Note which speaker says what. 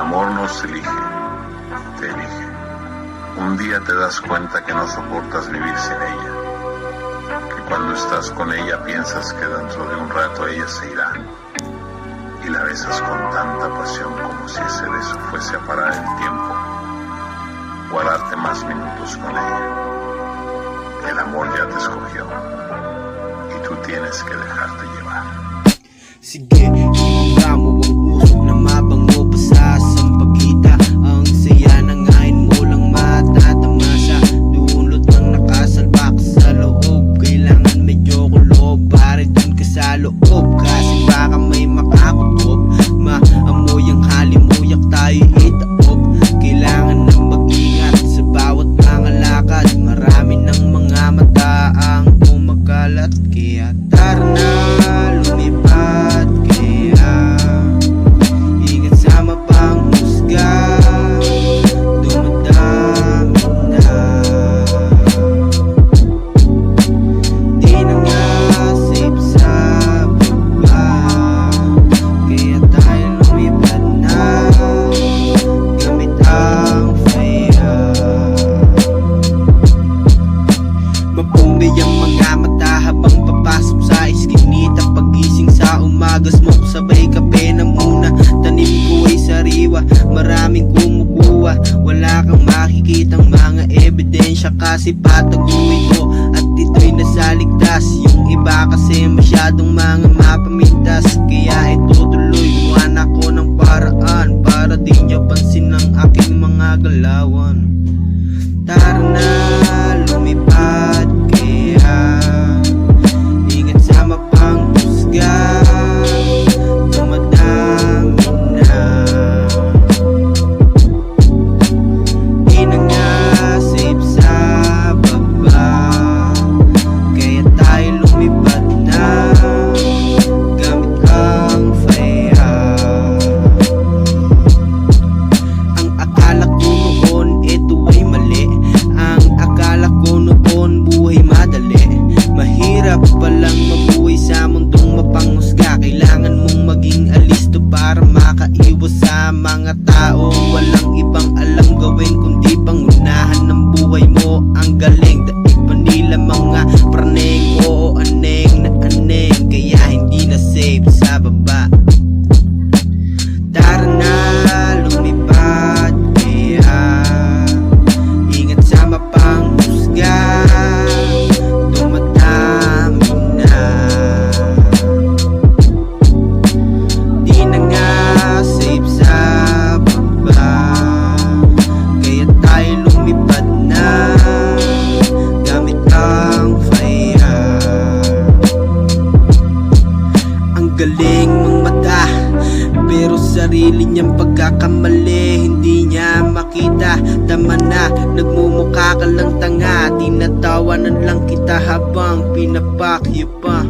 Speaker 1: amor nos elige, te elige. Un día te das cuenta que no soportas vivir sin ella, que cuando estás con ella piensas que dentro de un rato ella se irá, y la besas con tanta pasión como si ese beso fuese a parar el tiempo o a darte más minutos con ella. El amor ya te escogió y tú tienes que dejarte llevar.
Speaker 2: Sige, iba mo ang usok na mabango pa sa sampagita. Ang saya ng ngayon mo lang matatamasa. Dulot ng nakasalbak sa loob. Kailangan medyo kulob, pare dun ka sa loob. Kasi baka may makakutob. Maamoy ang halimuyak tayo itaob. Kailangan na mag-ingat sa bawat mga lakad. Marami ng mga mata ang kumakalat. Kaya tara na lumipad. Sabay kape na muna, tanim ko ay sariwa. Maraming kumukuha, wala kang makikitang mga ebidensya. Kasi patago ito at ito'y nasa ligtas. Yung iba kasi masyadong mga mapamintas. Kaya ito tuloy buwan ako ng paraan para di nyo pansin ang aking mga galawan. Tara na lumipad, kaya ingat sa mapang husga. Makaiwas sa mga tao walang ibang alam gawin kundi pangunahan ng buhay mo. Ang galing, daig pa nila mga praneng. Oo, aneng na aneng, kaya hindi na safe sa baba. Tara na lumipad, kaya ingat sa mapang husga. Dumadami na, di na nga safe sa baba. Kaya tayo lumipad na gamit ang fire. Ang galing mong mata, pero sarili niyang pagkakamali hindi niya makita. Tama na, nagmumukha ka lang tanga. Tinatawanan lang kita habang pinapakyo pa.